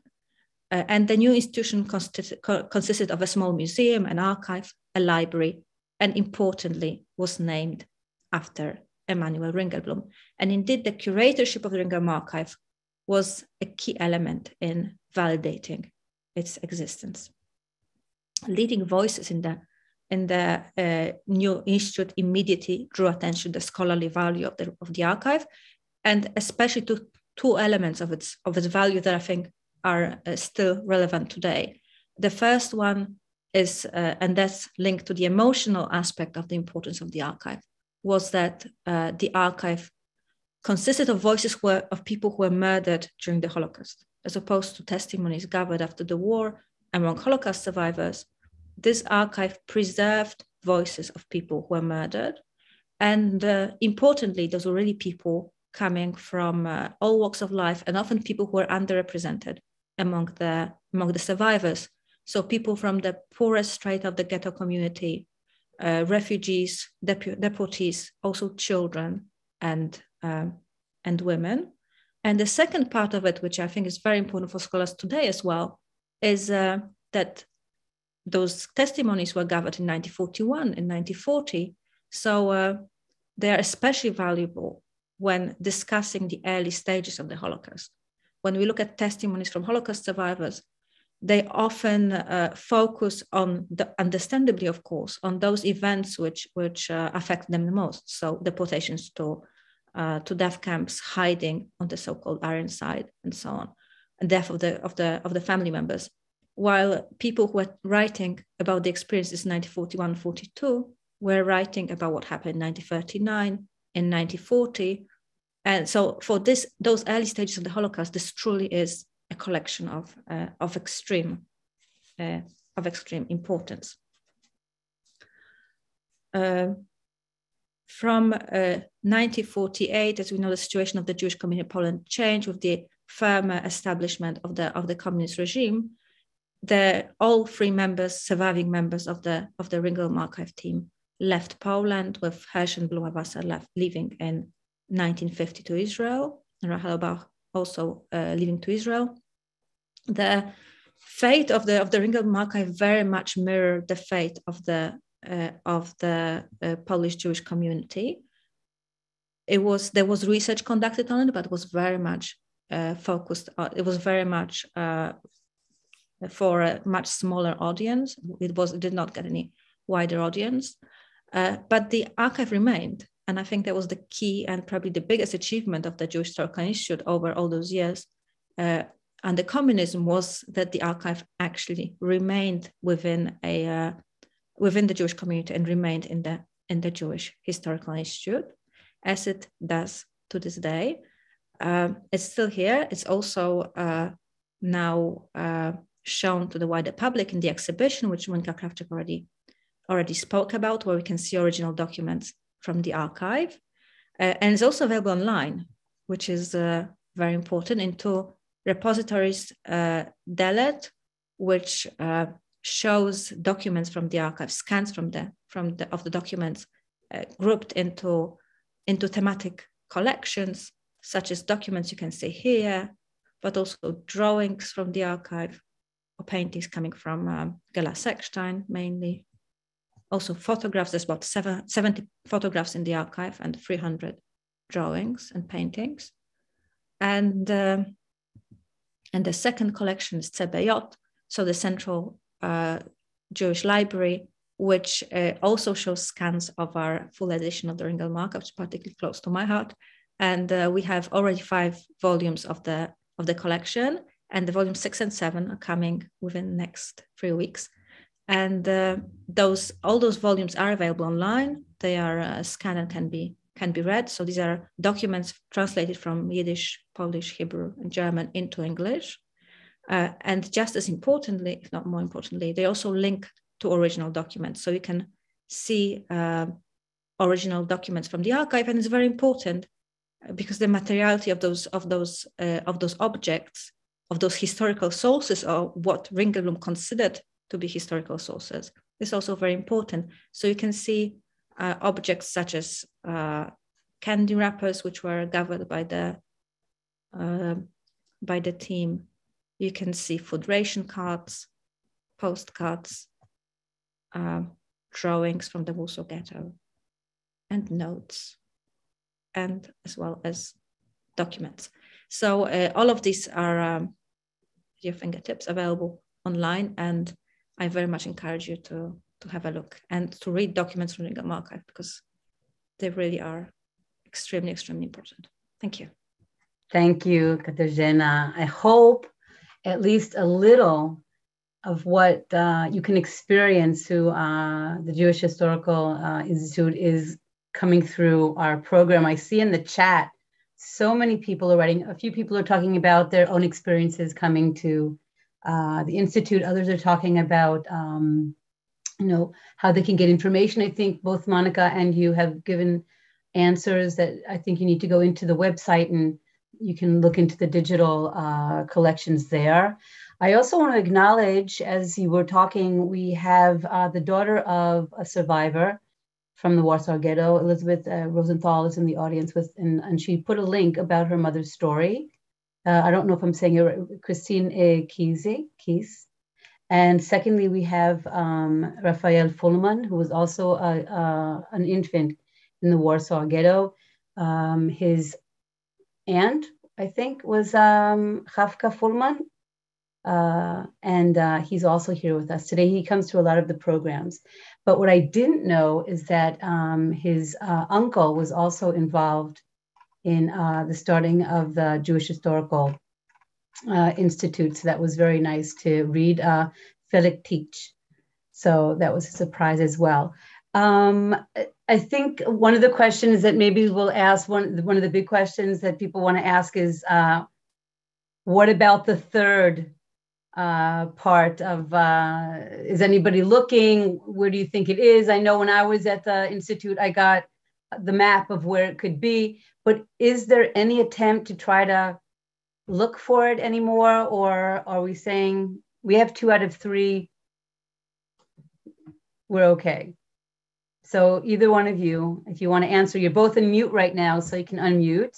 And the new institution consisted of a small museum, an archive, a library, and importantly was named after Emanual Ringelblum. And indeed, the curatorship of the Ringelblum Archive was a key element in validating its existence. Leading voices in the new institute immediately drew attention to the scholarly value of the archive, and especially to two elements of its value that I think are still relevant today. The first one is, and that's linked to the emotional aspect of the importance of the archive, was that the archive consisted of voices of people who were murdered during the Holocaust, as opposed to testimonies gathered after the war among Holocaust survivors. This archive preserved voices of people who were murdered. And importantly, those were really people coming from all walks of life, and often people who were underrepresented among the survivors. So people from the poorest strata of the ghetto community, refugees, deportees, also children and women. And the second part of it, which I think is very important for scholars today as well, is that those testimonies were gathered in 1941 and 1940. So they are especially valuable when discussing the early stages of the Holocaust. When we look at testimonies from Holocaust survivors, they often focus on, understandably, of course, on those events which affect them the most. So deportations to death camps, hiding on the so-called Iron Side, and so on, and death of the family members. While people who were writing about the experiences in 1941-42 were writing about what happened in 1939, in 1940, and so for those early stages of the Holocaust, this truly is a collection of extreme importance. From 1948, as we know, the situation of the Jewish community in Poland changed with the firmer establishment of the communist regime. All three surviving members of the Ringelblum Archive team left Poland, with Hersch and Blum-Wasser leaving in 1950 to Israel, and Rahel Bach also leaving to Israel. The fate of the Ringelblum Archive very much mirrored the fate of the of the Polish Jewish community. There was research conducted on it, but it was very much focused on, it was very much for a much smaller audience. It did not get any wider audience, but the archive remained. And I think that was the key and probably the biggest achievement of the Jewish Historical Institute over all those years under communism, was that the archive actually remained within the Jewish community and remained in the Jewish Historical Institute, as it does to this day. It's still here. It's also now shown to the wider public in the exhibition, which Monika Krawczyk already spoke about, where we can see original documents from the archive. And it's also available online, which is very important, in two repositories, DELET, which shows documents from the archive, scans of the documents grouped into thematic collections, such as documents you can see here, but also drawings from the archive, or paintings coming from Gela Sekstein mainly. Also photographs. There's about 70 photographs in the archive and 300 drawings and paintings. And the second collection is CBJ, so the Central Jewish Library, which also shows scans of our full edition of the Ringelblum Archive, which is particularly close to my heart. And we have already 5 volumes of the collection, and the volumes 6 and 7 are coming within the next 3 weeks. And all those volumes are available online. They are scanned and can be read. So these are documents translated from Yiddish, Polish, Hebrew, and German into English. And just as importantly, if not more importantly, they also link to original documents. So you can see original documents from the archive, and it's very important because the materiality of those objects, of those historical sources, or what Ringelblum considered to be historical sources, is also very important. So you can see objects such as candy wrappers, which were gathered by the team. You can see food ration cards, postcards, drawings from the Warsaw Ghetto, and notes, and as well as documents. So all of these are at your fingertips, available online, and I very much encourage you to have a look and to read documents from the Ringelblum Archive, because they really are extremely, extremely important. Thank you. Thank you, Katarzyna. I hope at least a little of what you can experience through the Jewish Historical Institute is coming through our program. I see in the chat so many people are writing. A few people are talking about their own experiences coming to the Institute. Others are talking about how they can get information. I think both Monika and you have given answers that I think you need to go into the website and you can look into the digital collections there. I also want to acknowledge, as you were talking, we have the daughter of a survivor from the Warsaw Ghetto, Elizabeth Rosenthal, is in the audience with, and she put a link about her mother's story. I don't know if I'm saying it right, Christine Kies. And secondly, we have Raphael Fullman, who was also an infant in the Warsaw Ghetto. His aunt, I think, was Chafka Fullman. And he's also here with us today. He comes to a lot of the programs. But what I didn't know is that his uncle was also involved in the starting of the Jewish Historical Institute. So that was very nice to read. Felix Teach. So that was a surprise as well. I think one of the questions that maybe we'll ask, one of the big questions that people want to ask is, what about the third part of, is anybody looking? Where do you think it is? I know when I was at the Institute, I got the map of where it could be, but is there any attempt to try to look for it anymore? Or are we saying we have 2 out of 3, we're okay? So either one of you, if you want to answer, you're both in mute right now, so you can unmute.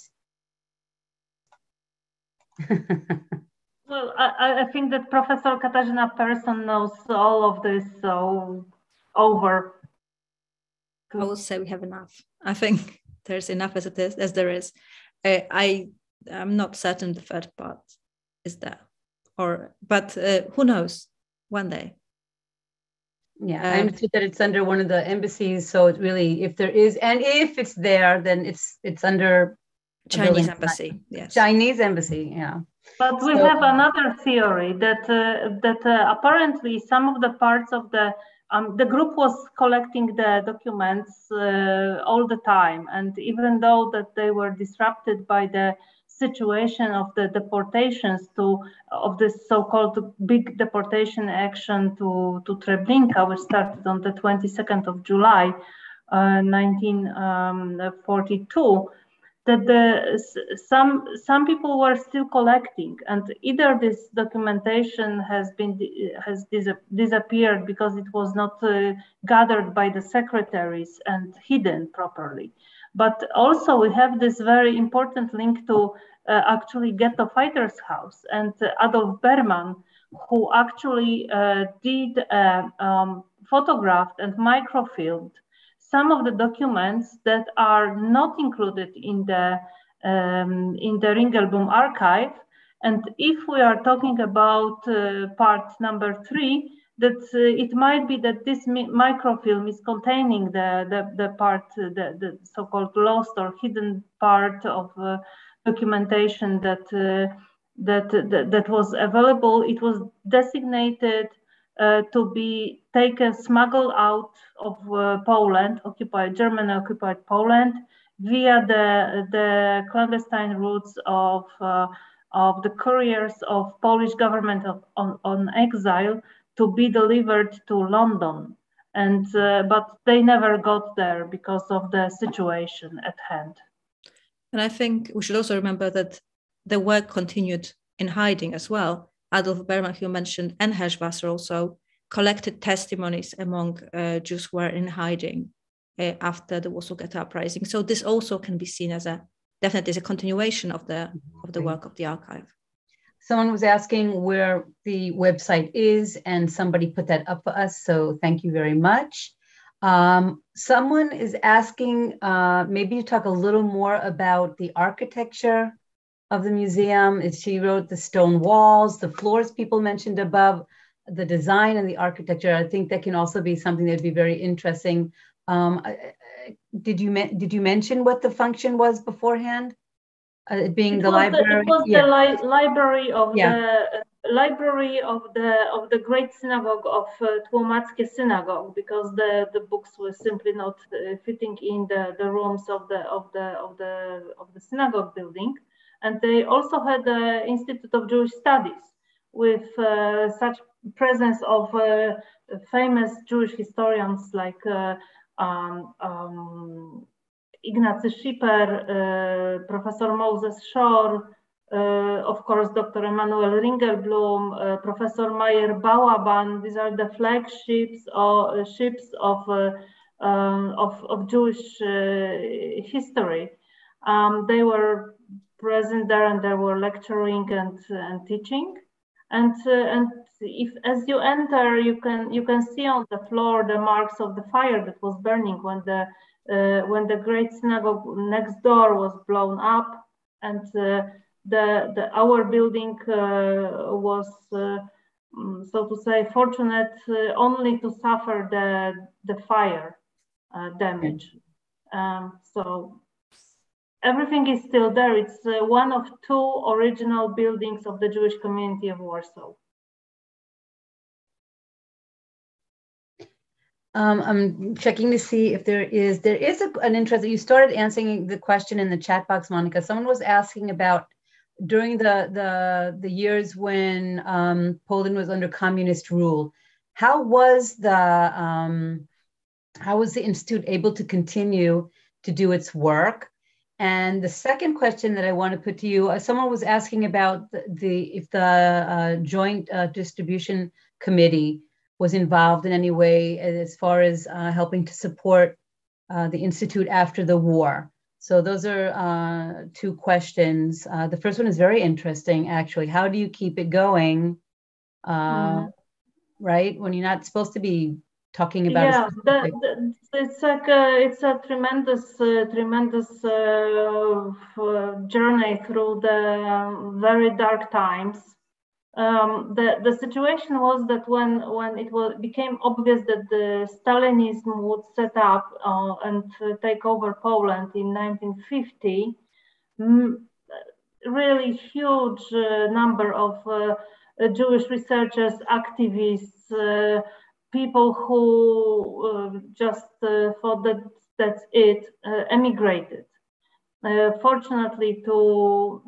Well, I think that Professor Katarzyna Persson knows all of this so over I would say we have enough. I think there's enough as it is, as there is. I'm not certain the third part is there, but who knows? One day. Yeah, I understood that it's under one of the embassies. So it really, if there is, and if it's there, then it's under Chinese embassy. Yes, Chinese embassy. Yeah. But we have another theory that apparently some of the parts of the group was collecting the documents all the time, and even though that they were disrupted by the situation of the deportations of this so-called big deportation action to Treblinka, which started on the 22nd of July, 1942. That some people were still collecting, and either this documentation has disappeared because it was not gathered by the secretaries and hidden properly. But also we have this very important link to actually Ghetto Fighters House and Adolf Berman, who actually photographed and microfilmed some of the documents that are not included in the Ringelblum Archive. And if we are talking about part number 3, that it might be that this microfilm is containing the part, the so-called lost or hidden part of documentation that was available. It was designated to be taken, smuggled out of Poland, German-occupied Poland, via the clandestine routes of the couriers of Polish government on exile to be delivered to London, and but they never got there because of the situation at hand. And I think we should also remember that the work continued in hiding as well. Adolf Berman, who mentioned, and Herschwasser also collected testimonies among Jews who were in hiding after the Warsaw Ghetto uprising. So this also can be seen as definitely as a continuation of the work of the archive. Someone was asking where the website is, and somebody put that up for us. So thank you very much. Someone is asking, maybe you talk a little more about the architecture of the museum. She wrote the stone walls, the floors people mentioned above, the design and the architecture. I think that can also be something that'd be very interesting. Did you mention what the function was beforehand? It being the library. It was the library of the Great Synagogue of Tłomackie Synagogue, because the books were simply not fitting in the rooms of the synagogue building. And they also had the Institute of Jewish Studies with such presence of famous Jewish historians like Ignacy Schipper, Professor Moses Shor, of course, Dr. Emanual Ringelblum, Professor Meyer Balaban. These are the flagships or ships of Jewish history. They were present there, and they were lecturing and teaching. And if as you enter, you can see on the floor the marks of the fire that was burning when the Great Synagogue next door was blown up, and our building was so to say fortunate only to suffer the fire damage. So everything is still there. It's one of 2 original buildings of the Jewish community of Warsaw. I'm checking to see if there is an interest. You started answering the question in the chat box, Monika. Someone was asking about during the years when Poland was under communist rule, how was the Institute able to continue to do its work? And the second question that I want to put to you, someone was asking about if the Joint Distribution Committee was involved in any way as far as helping to support the Institute after the war. So those are 2 questions. The first one is very interesting, actually. How do you keep it going, right? When you're not supposed to be talking about. Yeah, it's a tremendous journey through the very dark times. The situation was that when it became obvious that the Stalinism would set up and take over Poland in 1950, really huge number of Jewish researchers, activists, people who just thought that that's it, emigrated. Fortunately to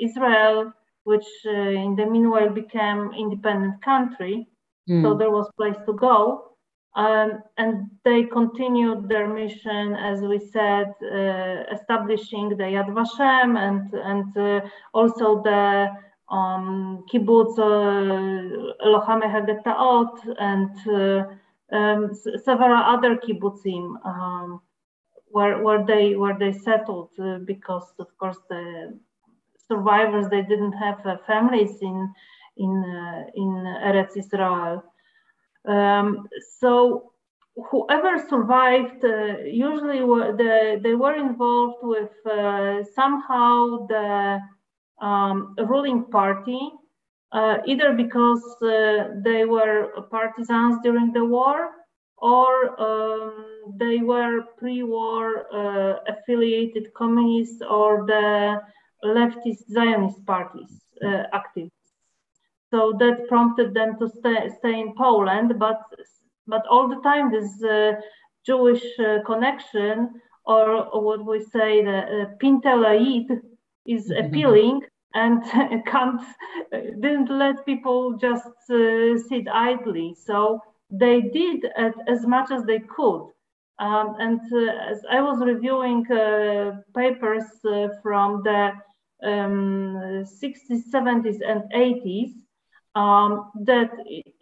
Israel, which in the meanwhile became independent country, so there was place to go. And they continued their mission, as we said, establishing the Yad Vashem and also the kibbutz Lochame Hagetaot and several other kibbutzim where they settled because, of course, the survivors, they didn't have families in Eretz Israel. So whoever survived, usually they were involved with somehow the ruling party, either because they were partisans during the war, or they were pre-war affiliated communists or the leftist Zionist parties activists. So that prompted them to stay in Poland, but all the time this Jewish connection, or what we say the Pintelaid, is appealing and didn't let people just sit idly. So they did as much as they could. And as I was reviewing papers from the 60s, 70s, and 80s, that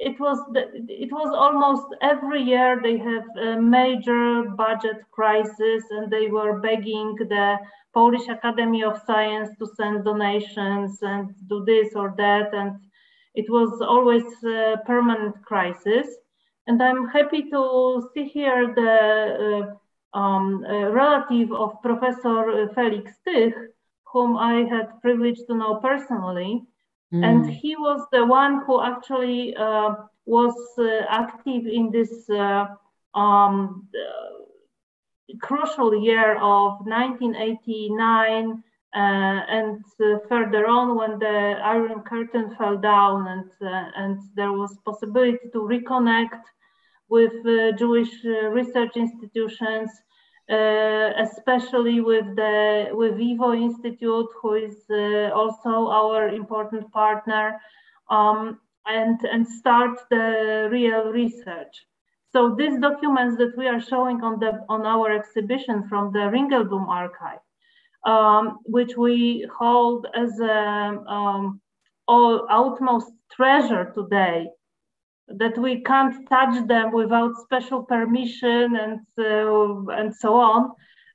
it was almost every year they have a major budget crisis, and they were begging the Polish Academy of Science to send donations and do this or that, and it was always a permanent crisis. And I'm happy to see here the relative of Professor Felix Tych, whom I had privilege to know personally. And he was the one who actually was active in this crucial year of 1989 and further on, when the Iron Curtain fell down and there was possibility to reconnect with Jewish research institutions, especially with YIVO Institute, who is also our important partner, and start the real research. So these documents that we are showing on our exhibition from the Ringelblum Archive, which we hold as an utmost treasure today, that we can't touch them without special permission and so on.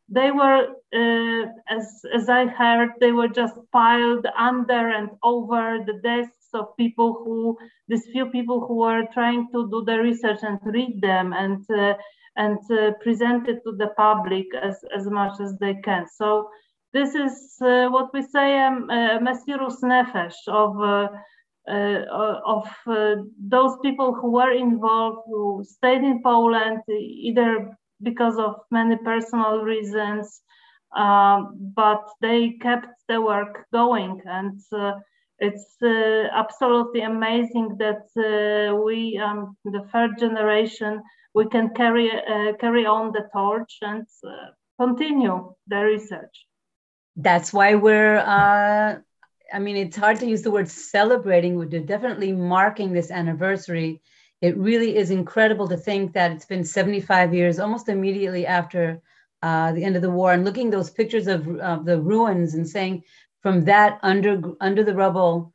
They were, as I heard, they were just piled under and over the desks of these few people who were trying to do the research and read them and present it to the public as much as they can. So this is what we say a mesirus nefesh of those people who were involved, who stayed in Poland, either because of many personal reasons, but they kept the work going. And it's absolutely amazing that we, the third generation, we can carry on the torch and continue the research. That's why we're I mean, it's hard to use the word celebrating. We're definitely marking this anniversary. It really is incredible to think that it's been 75 years, almost immediately after the end of the war, and looking those pictures of the ruins and saying, from that under the rubble,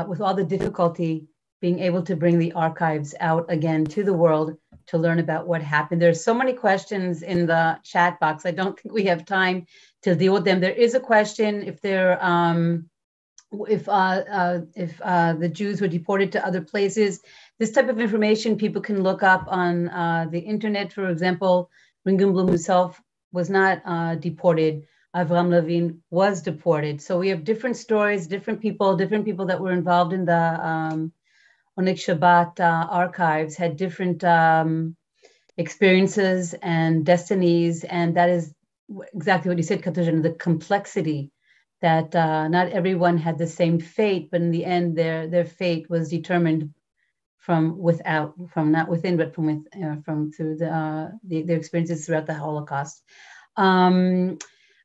with all the difficulty, being able to bring the archives out again to the world to learn about what happened. There's so many questions in the chat box. I don't think we have time to deal with them. There is a question, if there if the Jews were deported to other places. This type of information people can look up on the internet. For example, Ringelblum himself was not deported. Avram Levin was deported. So we have different stories, different people that were involved in the Oneg Shabbat archives had different experiences and destinies. And that is exactly what you said, Katarzyna, the complexity that not everyone had the same fate, but in the end, their fate was determined from not within, but from through their experiences throughout the Holocaust.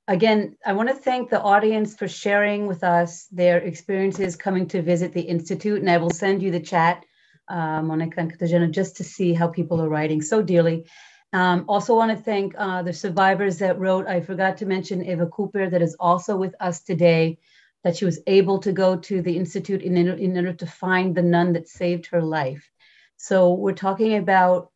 Again, I want to thank the audience for sharing with us their experiences coming to visit the Institute, and I will send you the chat, Monika and Katarzyna, just to see how people are writing so dearly. Also want to thank the survivors that wrote. I forgot to mention Eva Cooper, that is also with us today, that she was able to go to the Institute in order to find the nun that saved her life. So we're talking about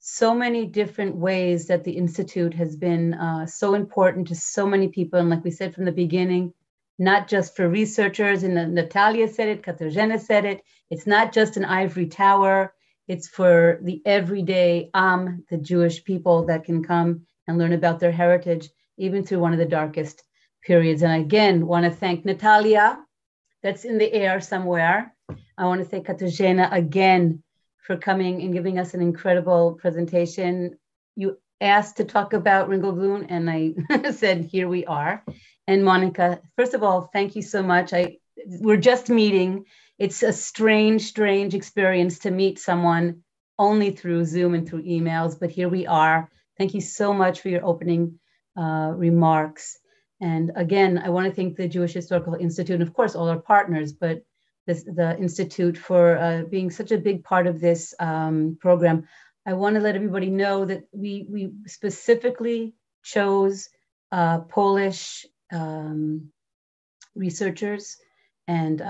so many different ways that the Institute has been so important to so many people. And like we said from the beginning, not just for researchers, and Natalia said it, Katarzyna said it, it's not just an ivory tower, it's for the everyday the Jewish people that can come and learn about their heritage, even through one of the darkest periods. And again, want to thank Natalia, that's in the air somewhere. I want to thank Katarzyna again for coming and giving us an incredible presentation. You asked to talk about Ringelblum, and I said, here we are. And Monika, first of all, thank you so much. We're just meeting. It's a strange experience to meet someone only through Zoom and through emails, but here we are. Thank you so much for your opening remarks. And again, I want to thank the Jewish Historical Institute, and of course, all our partners, but the Institute for being such a big part of this program. I want to let everybody know that we specifically chose Polish researchers and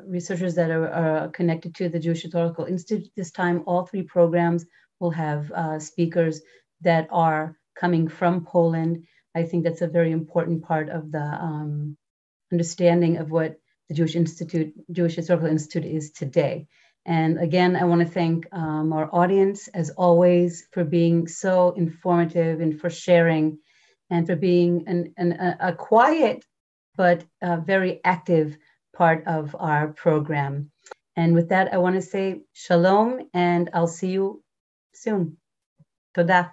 researchers that are connected to the Jewish Historical Institute. This time, all three programs will have speakers that are coming from Poland. I think that's a very important part of the understanding of what the Jewish Historical Institute is today. And again, I want to thank our audience, as always, for being so informative and for sharing and for being a quiet but very active part of our program. And with that, I want to say shalom, and I'll see you soon. Toda.